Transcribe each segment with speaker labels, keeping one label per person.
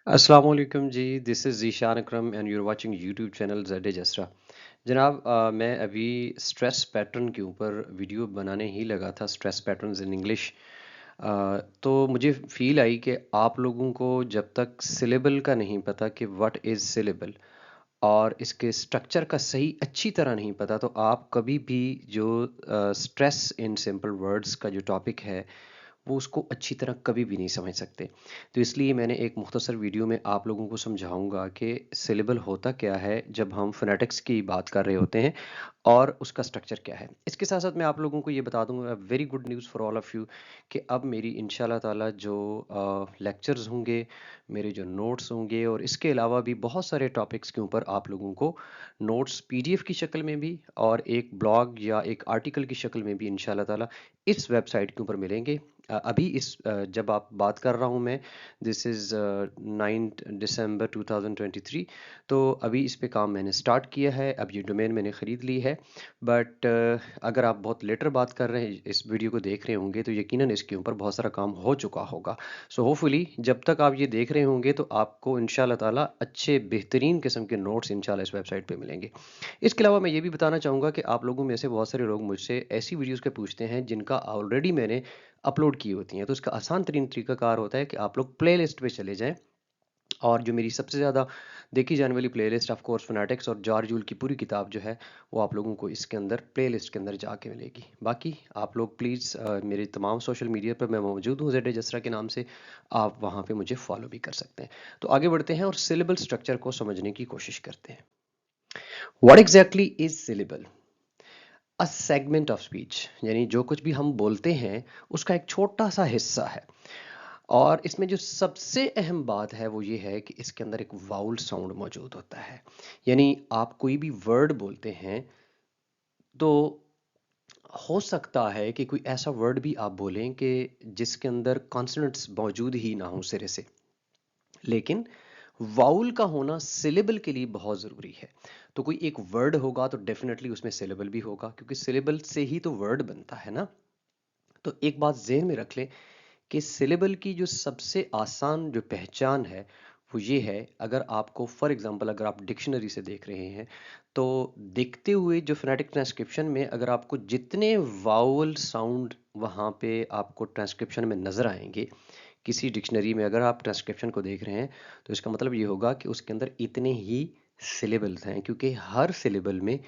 Speaker 1: अस्सलाम वालेकुम जी, this is Zeeshan Akram and you are watching YouTube channel Z Jasra. जनाब मैं अभी स्ट्रेस पैटर्न के ऊपर वीडियो बनाने ही लगा था, स्ट्रेस पैटर्न्स इन इंग्लिश। तो मुझे फ़ील आई कि आप लोगों को जब तक सिलेबल का नहीं पता कि व्हाट इज़ सिलेबल और इसके स्ट्रक्चर का सही अच्छी तरह नहीं पता, तो आप कभी भी जो स्ट्रेस इन सिंपल वर्ड्स का जो टॉपिक है वो उसको अच्छी तरह कभी भी नहीं समझ सकते। तो इसलिए मैंने एक मुख्तसर वीडियो में आप लोगों को समझाऊँगा कि सिलेबल होता क्या है जब हम फ़ोनेटिक्स की बात कर रहे होते हैं और उसका स्ट्रक्चर क्या है। इसके साथ-साथ मैं आप लोगों को ये बता दूँगा very good news for all of you कि अब मेरी इंशाल्लाह ताला जो लेक्चर्स होंगे, मेरे जो नोट्स होंगे और इसके अलावा भी बहुत सारे टॉपिक्स के ऊपर आप लोगों को नोट्स पीडीएफ की शक्ल में भी और एक ब्लॉग या एक आर्टिकल की शक्ल में भी इंशाल्लाह ताला इस वेबसाइट के ऊपर मिलेंगे। अभी जब आप बात कर रहा हूँ मैं, दिस इज़ 9 दिसंबर 2023। तो अभी इस पे काम मैंने स्टार्ट किया है, अब ये डोमेन मैंने ख़रीद ली है। बट अगर आप बहुत लेटर बात कर रहे हैं, इस वीडियो को देख रहे होंगे तो यकीनन इसके ऊपर बहुत सारा काम हो चुका होगा। सो होपफुली जब तक आप ये देख रहे होंगे तो आपको इंशाल्लाह ताला अच्छे बेहतरीन किस्म के नोट्स इंशाल्लाह इस वेबसाइट पे मिलेंगे। इसके अलावा मैं ये भी बताना चाहूँगा कि आप लोगों में से बहुत सारे लोग मुझसे ऐसी वीडियोज़ के पूछते हैं जिनका ऑलरेडी मैंने अपलोड की होती हैं। तो इसका आसान तरीन तरीकाकार होता है कि आप लोग प्लेलिस्ट पे चले जाएँ और जो मेरी सबसे ज़्यादा देखी जाने वाली प्लेलिस्ट ऑफ कोर्स फनाटिक्स और जॉर्ज जूल की पूरी किताब जो है वो आप लोगों को इसके अंदर प्लेलिस्ट के अंदर जाके मिलेगी। बाकी आप लोग प्लीज़ मेरे तमाम सोशल मीडिया पर मैं मौजूद हूँ ज़ेड जसरा के नाम से, आप वहाँ पे मुझे फॉलो भी कर सकते हैं। तो आगे बढ़ते हैं और सिलेबल स्ट्रक्चर को समझने की कोशिश करते हैं। What exactly is syllable? A segment of speech, यानी जो कुछ भी हम बोलते हैं उसका एक छोटा सा हिस्सा है। और इसमें जो सबसे अहम बात है वो ये है कि इसके अंदर एक वाउल साउंड मौजूद होता है। यानी आप कोई भी वर्ड बोलते हैं तो हो सकता है कि कोई ऐसा वर्ड भी आप बोलें कि जिसके अंदर कॉन्सोनेंट्स मौजूद ही ना हो सिरे से, लेकिन वाउल का होना सिलेबल के लिए बहुत ज़रूरी है। तो कोई एक वर्ड होगा तो डेफिनेटली उसमें सिलेबल भी होगा, क्योंकि सिलेबल से ही तो वर्ड बनता है ना। तो एक बात ज़हन में रख लें कि सिलेबल की जो सबसे आसान जो पहचान है वो ये है, अगर आपको फॉर एग्जांपल अगर आप डिक्शनरी से देख रहे हैं तो देखते हुए जो फोनेटिक ट्रांसक्रिप्शन में अगर आपको जितने वावल साउंड वहाँ पे आपको ट्रांसक्रिप्शन में नज़र आएंगे, किसी डिक्शनरी में अगर आप ट्रांसक्रिप्शन को देख रहे हैं तो इसका मतलब ये होगा कि उसके अंदर इतने ही सिलेबल्स हैं, क्योंकि हर सिलेबल में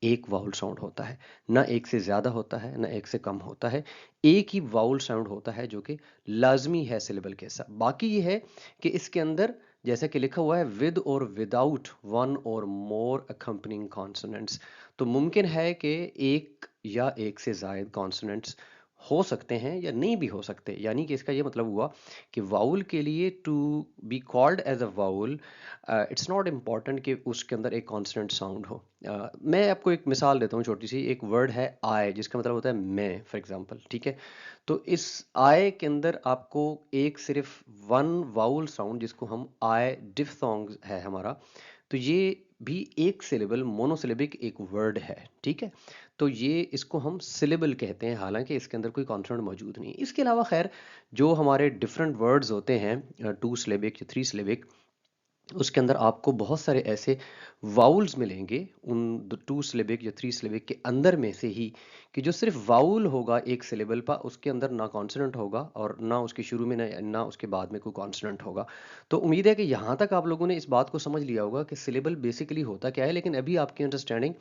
Speaker 1: एक वाउल साउंड होता है। ना एक से ज़्यादा होता है ना एक से कम होता है, एक ही वाउल साउंड होता है जो कि लाजमी है सिलेबल के साथ। बाकी ये है कि इसके अंदर जैसा कि लिखा हुआ है विद और विदाउट वन और मोर अकम्पनिंग कॉन्सोनेंट्स, तो मुमकिन है कि एक या एक से ज़ायद कॉन्सोनेंट्स हो सकते हैं या नहीं भी हो सकते। यानी कि इसका ये मतलब हुआ कि वाउल के लिए to be called as a vowel it's not important कि उसके अंदर एक कॉन्सोनेंट साउंड हो। मैं आपको एक मिसाल देता हूँ छोटी सी। एक वर्ड है आई जिसका मतलब होता है मैं, फॉर एग्जांपल, ठीक है। तो इस आई के अंदर आपको एक सिर्फ वन वाउल साउंड जिसको हम आई डिफथोंग है हमारा, तो ये भी एक सिलेबल मोनोसिलेबिक एक वर्ड है, ठीक है। तो ये इसको हम सिलेबल कहते हैं, हालांकि इसके अंदर कोई कॉन्सोनेंट मौजूद नहीं है। इसके अलावा खैर जो हमारे डिफरेंट वर्ड्स होते हैं टू सिलेबिक या थ्री सिलेबिक, उसके अंदर आपको बहुत सारे ऐसे वाउल्स मिलेंगे उन टू सिलेबिक या थ्री सिलेबिक के अंदर में से ही, कि जो सिर्फ वाउल होगा एक सिलेबल पर, उसके अंदर ना कॉन्सोनेंट होगा और ना उसके शुरू में ना उसके बाद में कोई कॉन्सोनेंट होगा। तो उम्मीद है कि यहाँ तक आप लोगों ने इस बात को समझ लिया होगा कि सिलेबल बेसिकली होता क्या है, लेकिन अभी आपकी अंडरस्टैंडिंग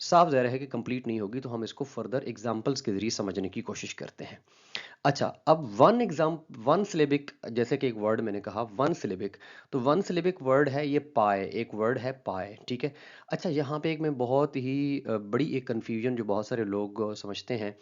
Speaker 1: साफ ज़ाहिर है कि कंप्लीट नहीं होगी, तो हम इसको फर्दर एग्जांपल्स के जरिए समझने की कोशिश करते हैं। अच्छा, अब वन सिलेबिक, जैसे कि एक वर्ड मैंने कहा वन सिलेबिक, तो वन सिलेबिक वर्ड है ये पाए, एक वर्ड है पाए, ठीक है। अच्छा, यहाँ पे एक मैं बहुत ही बड़ी एक कंफ्यूजन जो बहुत सारे लोग समझते हैं,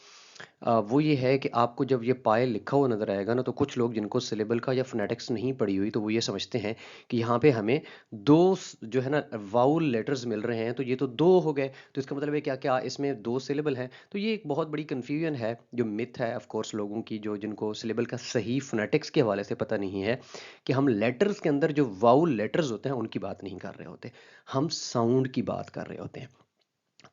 Speaker 1: वो ये है कि आपको जब ये पाए लिखा हुआ नजर आएगा ना, तो कुछ लोग जिनको सिलेबल का या फोनेटिक्स नहीं पड़ी हुई तो वो ये समझते हैं कि यहाँ पे हमें जो है ना वाउल लेटर्स मिल रहे हैं, तो ये तो दो हो गए, तो इसका मतलब है क्या क्या इसमें दो सिलेबल हैं। तो ये एक बहुत बड़ी कंफ्यूजन है, जो मिथ है ऑफ कोर्स लोगों की, जो जिनको सिलेबल का सही फोनेटिक्स के हवाले से पता नहीं है, कि हम लेटर्स के अंदर जो वाउल लेटर्स होते हैं उनकी बात नहीं कर रहे होते, हम साउंड की बात कर रहे होते हैं।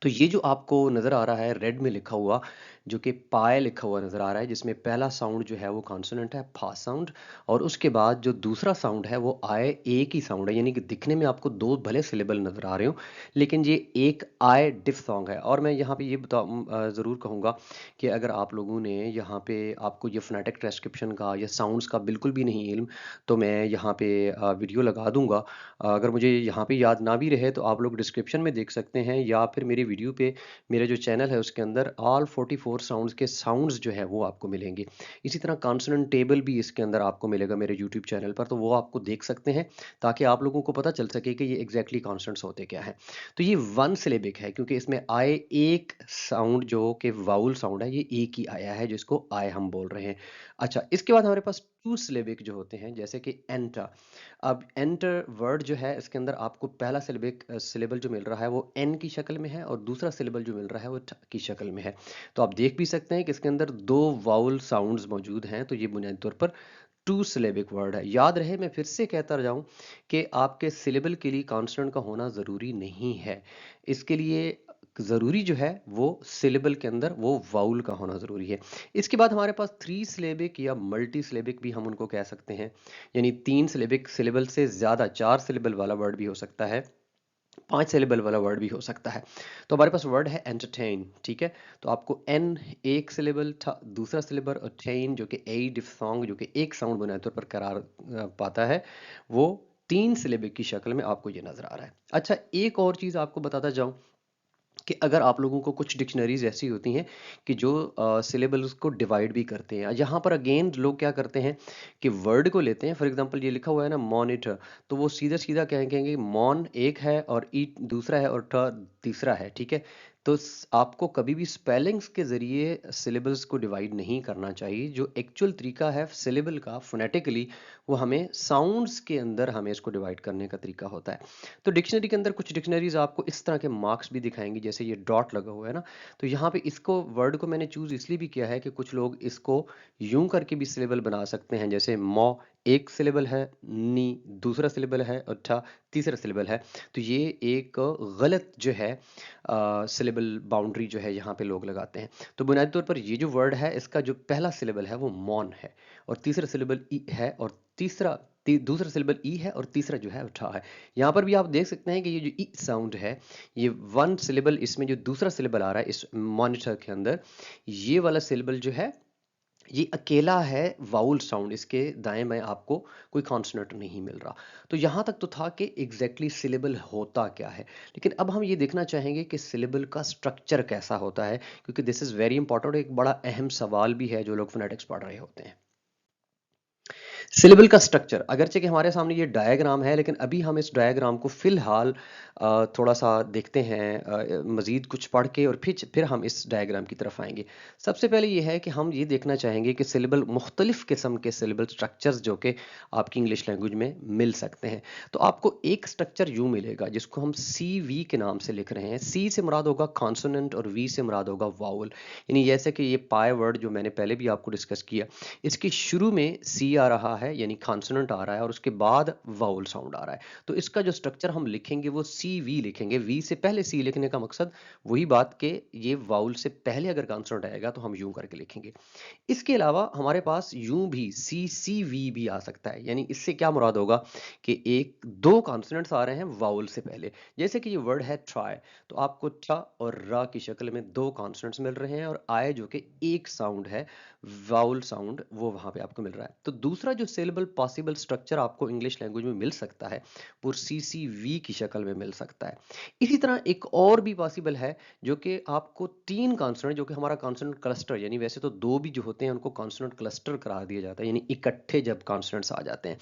Speaker 1: तो ये जो आपको नज़र आ रहा है रेड में लिखा हुआ, जो कि पाए लिखा हुआ नज़र आ रहा है, जिसमें पहला साउंड जो है वो कॉन्सोनेंट है, फा साउंड, और उसके बाद जो दूसरा साउंड है वो आए, एक ही साउंड है, यानी कि दिखने में आपको दो भले सिलेबल नज़र आ रहे हो, लेकिन ये एक आए डिफ सॉन्ग है। और मैं यहाँ पे ये ज़रूर कहूँगा कि अगर आप लोगों ने यहाँ पे आपको ये फोनेटिक ट्रांसक्रिप्शन का या साउंड्स का बिल्कुल भी नहीं इल्म, तो मैं यहाँ पे वीडियो लगा दूंगा। अगर मुझे यहाँ पे याद ना भी रहे तो आप लोग डिस्क्रिप्शन में देख सकते हैं, या फिर मेरी वीडियो पे मेरे जो चैनल है उसके अंदर ऑल 44 साउंड्स के साउंड्स जो है वो आपको मिलेंगे। इसी तरह कॉन्सोनेंट टेबल भी इसके अंदर आपको मिलेगा मेरे यूट्यूब चैनल पर, तो वो आपको देख सकते हैं ताकि आप लोगों को पता चल सके कि ये एग्जैक्टली कॉन्सोनेंट्स होते क्या है। तो ये वन सिलेबिक है क्योंकि इसमें आए एक साउंड जो कि वाउल साउंड है, ये एक ही आया है जिसको आए हम बोल रहे हैं। अच्छा, इसके बाद हमारे पास टू सिलेबिक जो होते हैं, जैसे कि एंटा। अब एंटर वर्ड जो है इसके अंदर आपको पहला सिलेबल जो मिल रहा है वो एन की शक्ल में है, और दूसरा सिलेबल जो मिल रहा है वो ट की शक्ल में है। तो आप देख भी सकते हैं कि इसके अंदर दो वाउल साउंड्स मौजूद हैं, तो ये बुनियादी तौर पर टू सिलेबिक वर्ड है। याद रहे, मैं फिर से कहता जाऊं कि आपके सिलेबल के लिए कॉन्सोनेंट का होना ज़रूरी नहीं है। इसके लिए ज़रूरी जो है वो सिलेबल के अंदर वो वाउल का होना ज़रूरी है। इसके बाद हमारे पास थ्री सिलेबिक या मल्टी सिलेबिक भी हम उनको कह सकते हैं, यानी तीन सिलेबिक, सिलेबल से ज़्यादा, चार सिलेबल वाला वर्ड भी हो सकता है, पांच सिलेबल वाला वर्ड भी हो सकता है। तो हमारे पास वर्ड है एंटरटेन, ठीक है। तो आपको एन एक सिलेबल था, दूसरा सिलेबल, और टेन जो कि ए डिफोंग जो कि एक साउंड बुनियादी तौर पर करार पाता है, वो तीन सिलेबिक की शक्ल में आपको ये नजर आ रहा है। अच्छा, एक और चीज आपको बताता जाऊं कि अगर आप लोगों को कुछ डिक्शनरीज ऐसी होती हैं कि जो सिलेबल्स को डिवाइड भी करते हैं, यहाँ पर अगेन लोग क्या करते हैं कि वर्ड को लेते हैं। फॉर एग्जांपल ये लिखा हुआ है ना मॉनिटर, तो वो सीधा सीधा कहेंगे मॉन एक है और ईट दूसरा है और ट तीसरा है, ठीक है। तो आपको कभी भी स्पेलिंग्स के जरिए सिलेबल्स को डिवाइड नहीं करना चाहिए। जो एक्चुअल तरीका है सिलेबल का फोनेटिकली, वो हमें साउंड्स के अंदर हमें इसको डिवाइड करने का तरीका होता है। तो डिक्शनरी के अंदर कुछ डिक्शनरीज आपको इस तरह के मार्क्स भी दिखाएंगी, जैसे ये डॉट लगा हुआ है ना, तो यहाँ पे इसको वर्ड को मैंने चूज इसलिए भी किया है कि कुछ लोग इसको यूं करके भी सिलेबल बना सकते हैं, जैसे मॉ एक सिलेबल है, नी दूसरा सिलेबल है, और ठा तीसरा सिलेबल है। तो ये एक गलत जो है सिलेबल बाउंड्री जो है यहाँ पे लोग लगाते हैं। तो बुनियादी तौर पर ये जो वर्ड है इसका जो पहला सिलेबल है वो मॉन है, और तीसरा सिलेबल ई है, और दूसरा सिलेबल ई है, और तीसरा जो है उठा है। यहाँ पर भी आप देख सकते हैं कि ये जो ई साउंड है, ये वन सिलेबल, इसमें जो दूसरा सिलेबल आ रहा है इस मॉनिटर के अंदर, ये वाला सिलेबल जो है ये अकेला है वाउल साउंड, इसके दाएं बाएं आपको कोई कॉन्सोनेंट नहीं मिल रहा। तो यहाँ तक तो था कि एग्जैक्टली सिलेबल होता क्या है, लेकिन अब हम ये देखना चाहेंगे कि सिलेबल का स्ट्रक्चर कैसा होता है, क्योंकि दिस इज वेरी इंपॉर्टेंट, एक बड़ा अहम सवाल भी है जो लोग फोनेटिक्स पढ़ रहे होते हैं। सिलेबल का स्ट्रक्चर, अगरचे कि हमारे सामने ये डायग्राम है, लेकिन अभी हम इस डायग्राम को फिलहाल थोड़ा सा देखते हैं मजीद कुछ पढ़ के, और फिर हम इस डायग्राम की तरफ आएंगे। सबसे पहले ये है कि हम ये देखना चाहेंगे कि सिलेबल, मुख्तलिफ किस्म के सिलेबल स्ट्रक्चर्स जो कि आपकी इंग्लिश लैंग्वेज में मिल सकते हैं। तो आपको एक स्ट्रक्चर यूं मिलेगा जिसको हम सी वी के नाम से लिख रहे हैं। सी से मुराद होगा कॉन्सोनेंट और वी से मुराद होगा वाउल। यानी जैसे कि ये पाए वर्ड जो मैंने पहले भी आपको डिस्कस किया, इसके शुरू में सी आ रहा है यानी कॉन्सोनेंट आ रहा है, और उसके बाद वाउल साउंड आ रहा है। तो इसका जो स्ट्रक्चर हम लिखेंगे वो सी वी लिखेंगे। वी से पहले सी लिखने का मकसद वही बात कि ये वाउल से पहले अगर कॉन्सोनेंट आएगा तो हम यूं करके लिखेंगे। इसके अलावा हमारे पास यूं भी सी सी वी भी आ सकता है, यानी इससे क्या मुराद होगा कि एक दो कॉन्सोनेंट्स आ रहे हैं वाउल से पहले। जैसे कि ये वर्ड है ट्राई, तो आपको ट और र की शक्ल में दो कॉन्सोनेंट्स मिल रहे हैं, और आए जो कि एक साउंड है, वाउल साउंड, वो वहां पे आपको मिल रहा है। तो दूसरा जो सिलेबल पॉसिबल स्ट्रक्चर आपको इंग्लिश लैंग्वेज में मिल सकता है वो सी सी वी की शक्ल में मिल सकता है। इसी तरह एक और भी पॉसिबल है जो कि आपको तीन कॉन्सोनेंट, जो कि हमारा कॉन्सोनेंट क्लस्टर, यानी वैसे तो दो भी जो होते हैं उनको कॉन्सोनेंट क्लस्टर करार दिया जाता है, यानी इकट्ठे जब कॉन्सोनेंट्स आ जाते हैं,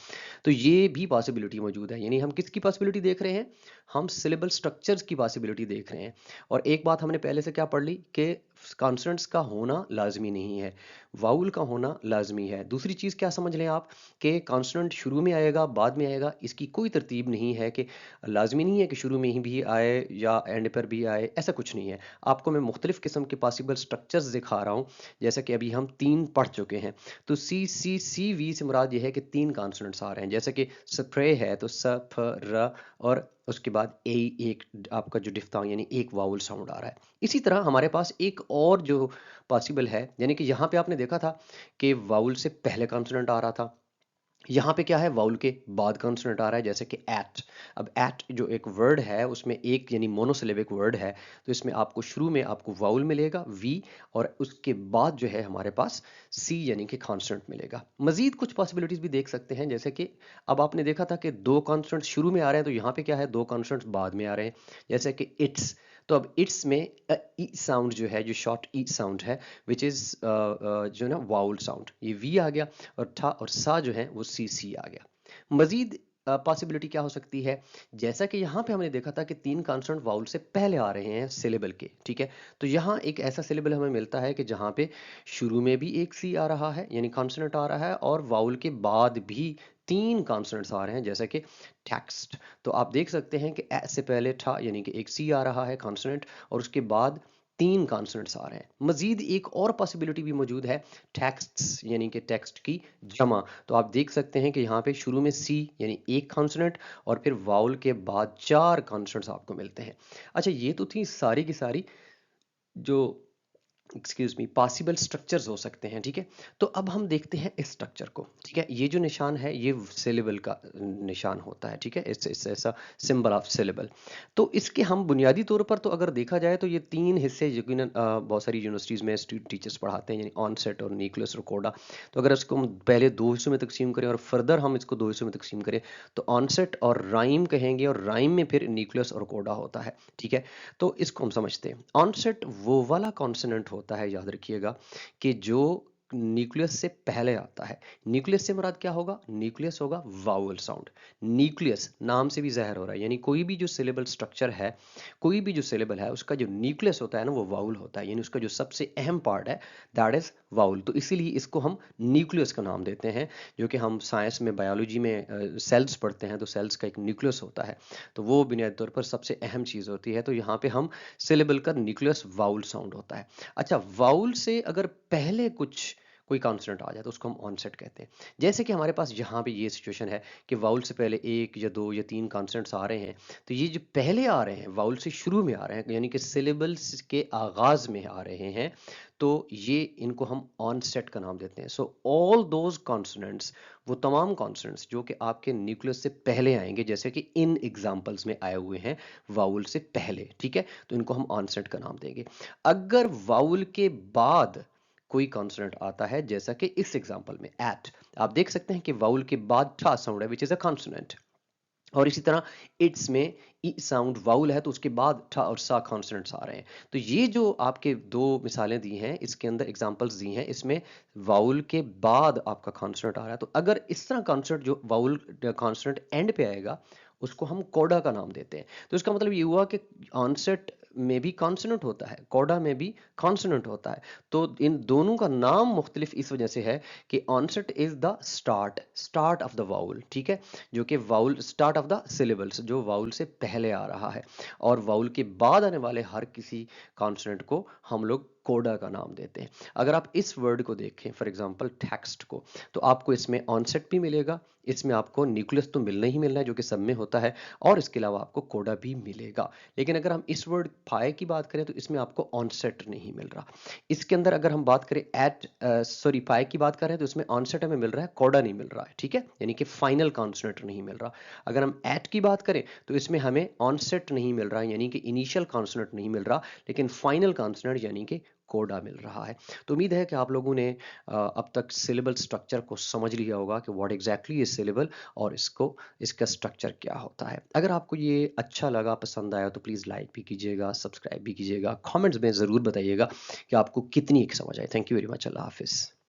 Speaker 1: तो ये भी पॉसिबिलिटी मौजूद है। यानी हम किसकी पॉसिबिलिटी देख रहे हैं, हम सिलेबल स्ट्रक्चर्स की पॉसिबिलिटी देख रहे हैं। और एक बात हमने पहले से क्या पढ़ ली कि कॉन्सोनेंट्स का होना लाजमी नहीं है, वाउल का होना लाजमी है। दूसरी चीज क्या समझ लें आप कि कॉन्सोनेंट शुरू में आएगा बाद में आएगा, इसकी कोई तरतीब नहीं है, कि लाजमी नहीं है कि शुरू में ही भी आए या एंड पर भी आए, ऐसा कुछ नहीं है। आपको मैं मुख्तलिफ किस्म के पॉसिबल स्ट्रक्चर्स दिखा रहा हूँ, जैसा कि अभी हम तीन पढ़ चुके हैं। तो सी सी सी वी से मुराद ये है कि तीन कॉन्सोनेंट्स आ रहे हैं, जैसे कि स्प्रे है तो स फ र और उसके बाद ए, एक आपका जो डिफ्थांग यानी एक वाउल साउंड आ रहा है। इसी तरह हमारे पास एक और जो पॉसिबल है, यानी कि यहाँ पे आपने देखा था कि वाउल से पहले कॉन्सोनेंट आ रहा था, यहाँ पे क्या है, वाउल के बाद कॉन्सोनेंट आ रहा है, जैसे कि एट। अब एट जो एक वर्ड है उसमें एक यानी मोनोसिलेबिक वर्ड है, तो इसमें आपको शुरू में आपको वाउल मिलेगा वी, और उसके बाद जो है हमारे पास सी यानी कि कॉन्सोनेंट मिलेगा। मजीद कुछ पॉसिबिलिटीज भी देख सकते हैं, जैसे कि अब आपने देखा था कि दो कॉन्सोनेंट शुरू में आ रहे हैं, तो यहाँ पे क्या है, दो कॉन्सोनेंट्स बाद में आ रहे हैं, जैसे कि इट्स। तो अब इट्स में ई साउंड जो है, जो शॉर्ट ई साउंड है, विच इज जो ना वाउल साउंड, ये वी आ गया, और ठा और सा जो है वो सी सी आ गया। मजीद पॉसिबिलिटी क्या हो सकती है, जैसा कि यहाँ पे हमने देखा था कि तीन कॉन्सोनेंट वाउल से पहले आ रहे हैं सिलेबल के, ठीक है। तो यहाँ एक ऐसा सिलेबल हमें मिलता है कि जहाँ पे शुरू में भी एक सी आ रहा है यानी कॉन्सोनेंट आ रहा है, और वाउल के बाद भी तीन कॉन्सोनेंट्स आ रहे हैं, जैसे कि टेक्स्ट। तो आप देख सकते हैं कि ए से पहले ठा यानी कि एक सी आ रहा है कॉन्सोनेंट, और उसके बाद तीन कॉन्सोनेंट्स आ रहे हैं। मजीद एक और पॉसिबिलिटी भी मौजूद है, टेक्स्ट्स यानी कि टेक्स्ट की जमा। तो आप देख सकते हैं कि यहाँ पे शुरू में सी यानी एक कॉन्सोनेंट, और फिर वाउल के बाद चार कॉन्सोनेंट्स आपको मिलते हैं। अच्छा, ये तो थी सारी की सारी जो एक्सक्यूज मी पॉसिबल स्ट्रक्चर्स हो सकते हैं, ठीक है। तो अब हम देखते हैं इस स्ट्रक्चर को, ठीक है। ये जो निशान है ये सिलेबल का निशान होता है, ठीक है, इस ऐसा सिंबल ऑफ सिलेबल। तो इसके हम बुनियादी तौर पर तो अगर देखा जाए तो ये तीन हिस्से यकीनन बहुत सारी यूनिवर्सिटीज़ में टीचर्स पढ़ाते हैं, यानी ऑनसेट और न्यूक्लियस और कोडा। तो अगर इसको हम पहले दो हिस्सों में तकसीम करें और फर्दर हम इसको दो हिस्सों में तकसीम करें, तो ऑनसेट और राइम कहेंगे, और राइम में फिर न्यूक्लियस और कोडा होता है, ठीक है। तो इसको हम समझते हैं। ऑनसेट वो वाला कॉन्सोनेंट होता है, याद रखिएगा, कि जो न्यूक्लियस से पहले आता है। न्यूक्लियस से मुराद क्या होगा, न्यूक्लियस होगा वाउल साउंड। न्यूक्लियस नाम से भी ज़ाहिर हो रहा है, यानी कोई भी जो सिलेबल स्ट्रक्चर है, कोई भी जो सिलेबल है, उसका जो न्यूक्लियस होता है ना वो वाउल होता है, यानी उसका जो सबसे अहम पार्ट है दैट इज वाउल। तो इसीलिए इसको हम न्यूक्लियस का नाम देते हैं, जो कि हम साइंस में बायोलॉजी में सेल्स पढ़ते हैं, तो सेल्स का एक न्यूक्लियस होता है, तो वो बुनियादी तौर पर सबसे अहम चीज़ होती है। तो यहाँ पे हम सिलेबल का न्यूक्लियस वाउल साउंड होता है। अच्छा, वाउल से अगर पहले कुछ कोई कॉन्सोनेंट आ जाए तो उसको हम ऑनसेट कहते हैं। जैसे कि हमारे पास यहाँ पे ये सिचुएशन है कि वाउल से पहले एक या दो या तीन कॉन्सोनेंट्स आ रहे हैं, तो ये जो पहले आ रहे हैं वाउल से शुरू में आ रहे हैं, यानी कि सिलेबल्स के आगाज में आ रहे हैं, तो ये इनको हम ऑनसेट का नाम देते हैं। सो ऑल दोज कॉन्सोनेंट्स, वो तमाम कॉन्सोनेंट्स जो कि आपके न्यूक्लियस से पहले आएंगे, जैसे कि इन एग्जांपल्स में आए हुए हैं वाउल से पहले, ठीक है, तो इनको हम ऑनसेट का नाम देंगे। अगर वाउल के बाद कोई कॉन्सोनेंट आता है, जैसा कि इस एग्जांपल में एट, आप देख सकते हैं कि वाउल के बाद ठा साउंड है विच इज अ कॉन्सोनेंट, और इसी तरह इट्स में ई साउंड वाउल है, तो उसके बाद ठा और सा कॉन्सोनेंट्स आ रहे हैं। तो ये जो आपके दो मिसालें दी हैं, इसके अंदर एग्जांपल्स दी हैं, इसमें वाउल के बाद आपका कॉन्सोनेंट आ रहा है। तो अगर इस तरह कॉन्सोनेंट जो वाउल कॉन्सोनेंट एंड पे आएगा, उसको हम कोडा का नाम देते हैं। तो इसका मतलब ये हुआ कि ऑनसेट में भी कॉन्सोनेंट होता है, कोडा में भी कॉन्सोनेंट होता है। तो इन दोनों का नाम मुख्तलिफ इस वजह से है कि onset is the start of the vowel, ठीक है, जो कि vowel start of the syllables, जो वाउल से पहले आ रहा है, और वाउल के बाद आने वाले हर किसी कॉन्सोनेंट को हम लोग कोडा का नाम देते हैं। अगर आप इस वर्ड को देखें, फॉर एग्जांपल टेक्स्ट को, तो आपको इसमें ऑनसेट भी मिलेगा, इसमें आपको न्यूक्लियस तो मिलना ही मिलना है जो कि सब में होता है, और इसके अलावा आपको कोडा भी मिलेगा। लेकिन अगर हम इस वर्ड फाई की बात करें तो इसमें आपको ऑनसेट नहीं मिल रहा। इसके अंदर अगर हम बात करें एट सॉरी पाई की बात करें तो इसमें ऑनसेट हमें मिल रहा है, कोडा नहीं मिल रहा है, ठीक है, यानी कि फाइनल कॉन्सोनेंट नहीं मिल रहा। अगर हम एट की बात करें तो इसमें हमें ऑनसेट नहीं मिल रहा है, यानी कि इनिशियल कॉन्सोनेंट नहीं मिल रहा, लेकिन फाइनल कॉन्सोनेंट यानी कि कोडा मिल रहा है। तो उम्मीद है कि आप लोगों ने अब तक सिलेबल स्ट्रक्चर को समझ लिया होगा कि व्हाट एग्जैक्टली इज सिलेबल, और इसका स्ट्रक्चर क्या होता है। अगर आपको ये अच्छा लगा, पसंद आया, तो प्लीज़ लाइक भी कीजिएगा, सब्सक्राइब भी कीजिएगा, कमेंट्स में ज़रूर बताइएगा कि आपको कितनी एक समझ आई। Thank you very much. अल्लाह हाफिज़।